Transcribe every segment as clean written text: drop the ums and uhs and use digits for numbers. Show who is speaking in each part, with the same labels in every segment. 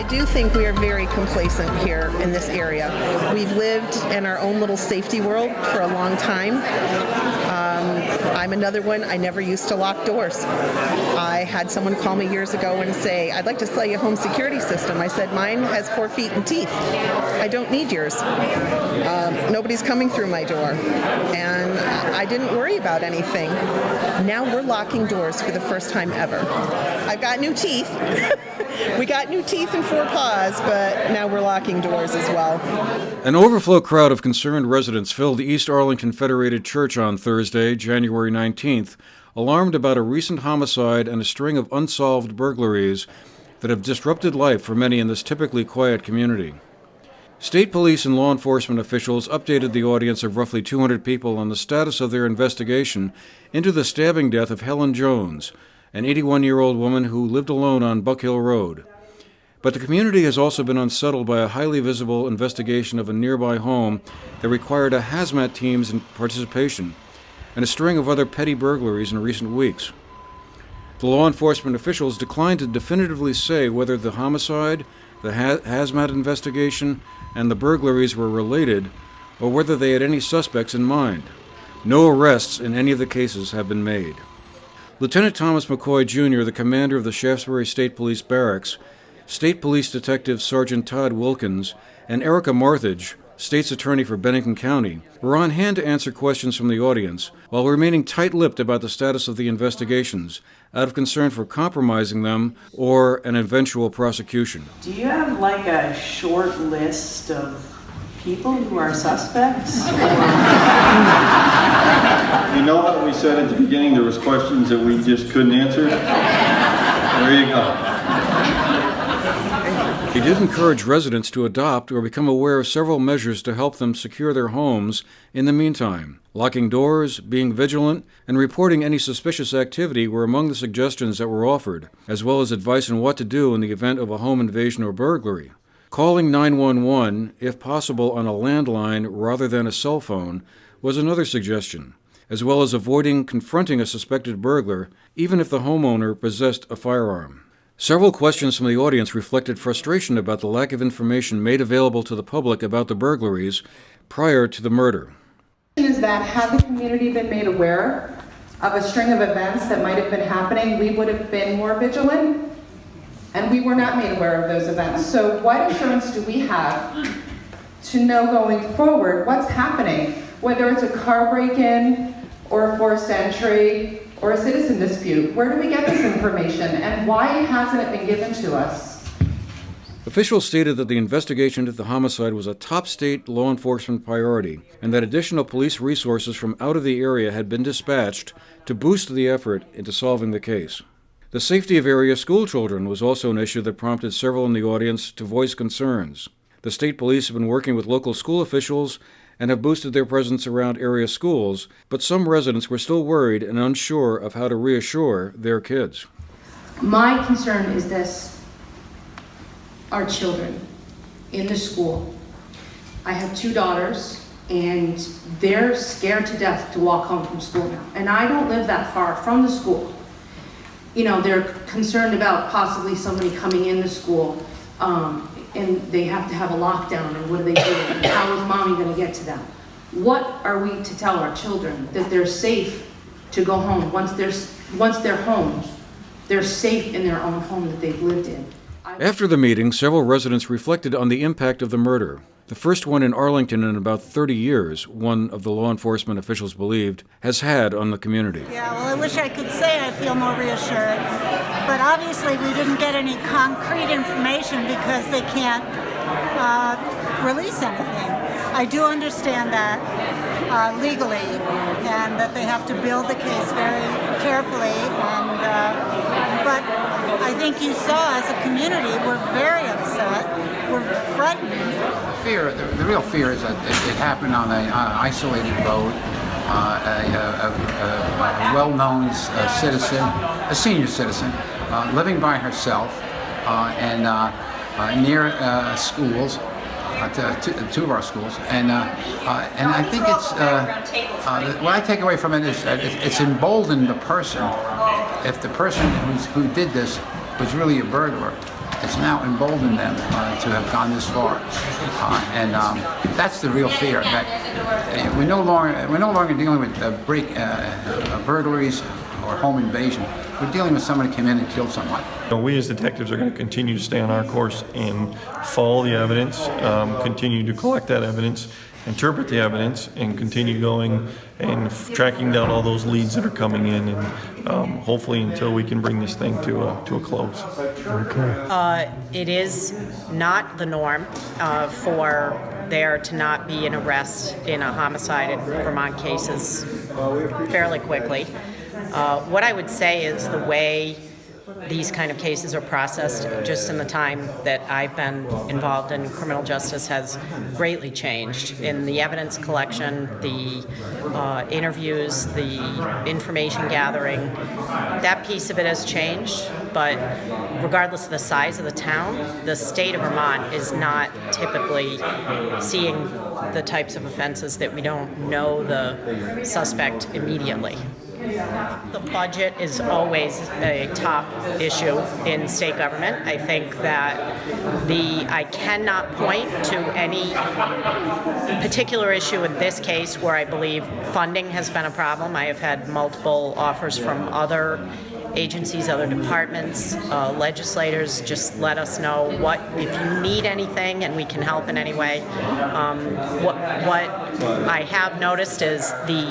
Speaker 1: do think we are very complacent here in this area. We've lived in our own little safety world for a long time. I'm another one. I never used to lock doors. I had someone call me years ago and say, "I'd like to sell you a home security system." I said, "Mine has 4 feet and teeth. I don't need yours. Nobody's coming through my door." And I didn't worry about anything. Now we're locking doors for the first time ever. I've got new teeth. We got new teeth and 4 paws, but now we're locking doors as well.
Speaker 2: An overflow crowd of concerned residents filled East Arlington Federated Church on Thursday, January 19th, alarmed about a recent homicide and a string of unsolved burglaries that have disrupted life for many in this typically quiet community. State police and law enforcement officials updated the audience of roughly 200 people on the status of their investigation into the stabbing death of Helen Jones, an 81-year-old woman who lived alone on Buck Hill Road. But the community has also been unsettled by a highly visible investigation of a nearby home that required a hazmat team's participation and a string of other petty burglaries in recent weeks. The law enforcement officials declined to definitively say whether the homicide, the hazmat investigation, and the burglaries were related, or whether they had any suspects in mind. No arrests in any of the cases have been made. Lieutenant Thomas McCoy, Jr., the commander of the Shaftesbury State Police Barracks, State Police Detective Sergeant Todd Wilkins, and Erica Marthage, State's Attorney for Bennington County, were on hand to answer questions from the audience while remaining tight-lipped about the status of the investigations, out of concern for compromising them or an eventual prosecution.
Speaker 3: Do you have like a short list of people who are suspects?
Speaker 4: You know how we said at the beginning there was questions that we just couldn't answer? There you go.
Speaker 2: He did encourage residents to adopt or become aware of several measures to help them secure their homes in the meantime. Locking doors, being vigilant, and reporting any suspicious activity were among the suggestions that were offered, as well as advice on what to do in the event of a home invasion or burglary. Calling 911, if possible on a landline rather than a cell phone, was another suggestion, as well as avoiding confronting a suspected burglar, even if the homeowner possessed a firearm. Several questions from the audience reflected frustration about the lack of information made available to the public about the burglaries prior to the murder.
Speaker 5: Is that had the community been made aware of a string of events that might have been happening, we would have been more vigilant, and we were not made aware of those events. So what assurance do we have to know going forward what's happening, whether it's a car break-in or a forced entry or a citizen dispute? Where do we get this information, and why hasn't it been given to us?
Speaker 2: Officials stated that the investigation into the homicide was a top state law enforcement priority, and that additional police resources from out of the area had been dispatched to boost the effort into solving the case. The safety of area school children was also an issue that prompted several in the audience to voice concerns. The state police have been working with local school officials and have boosted their presence around area schools, but some residents were still worried and unsure of how to reassure their kids.
Speaker 6: My concern is this: our children in the school. I have 2 daughters, and they're scared to death to walk home from school now. And I don't live that far from the school. You know, they're concerned about possibly somebody coming in the school, and they have to have a lockdown, and what do they do? And how is mommy going to get to them? What are we to tell our children? That they're safe to go home. Once they're home, they're safe in their own home that they've lived in.
Speaker 2: After the meeting, several residents reflected on the impact of the murder. The first one in Arlington in about 30 years, one of the law enforcement officials believed, has had on the community.
Speaker 7: Yeah, well, I wish I could say I feel more reassured, but obviously we didn't get any concrete information because they can't release anything. I do understand that legally, and that they have to build the case very carefully, but I think you saw as a community, we're very upset, we're frightened.
Speaker 8: The real fear is that it happened on an isolated road. A well-known citizen, a senior citizen, living by herself, and near schools, two of our schools, and I think it's what I take away from it is that it's emboldened the person. If the person who did this was really a burglar, it's now emboldened them to have gone this far. And that's the real fear, that we're no longer dealing with burglaries or home invasion. We're dealing with somebody who came in and killed someone.
Speaker 9: We as detectives are going to continue to stay on our course and follow the evidence, continue to collect that evidence, interpret the evidence, and continue going and tracking down all those leads that are coming in, and hopefully until we can bring this thing to a close.
Speaker 10: It is not the norm for there to not be an arrest in a homicide in Vermont cases fairly quickly. What I would say is the way these kind of cases are processed just in the time that I've been involved in criminal justice has greatly changed. In the evidence collection, the interviews, the information gathering, that piece of it has changed, but regardless of the size of the town, the state of Vermont is not typically seeing the types of offenses that we don't know the suspect immediately. The budget is always a top issue in state government. I think that I cannot point to any particular issue in this case where I believe funding has been a problem. I have had multiple offers from other agencies, other departments, legislators. Just let us know if you need anything and we can help in any way. What I have noticed is the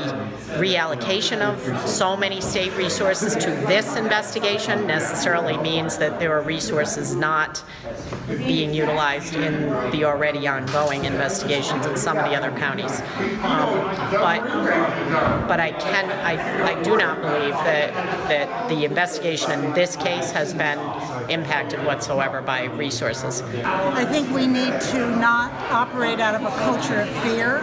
Speaker 10: reallocation of so many state resources to this investigation necessarily means that there are resources not being utilized in the already ongoing investigations in some of the other counties. But I do not believe that the investigation in this case has been impacted whatsoever by resources.
Speaker 7: I think we need to not operate out of a culture of fear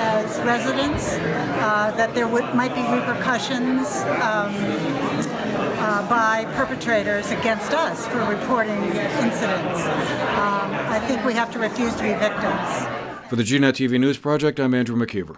Speaker 7: as residents, that there might be repercussions by perpetrators against us for reporting incidents. I think we have to refuse to be victims.
Speaker 2: For the GNet TV News Project, I'm Andrew McKeever.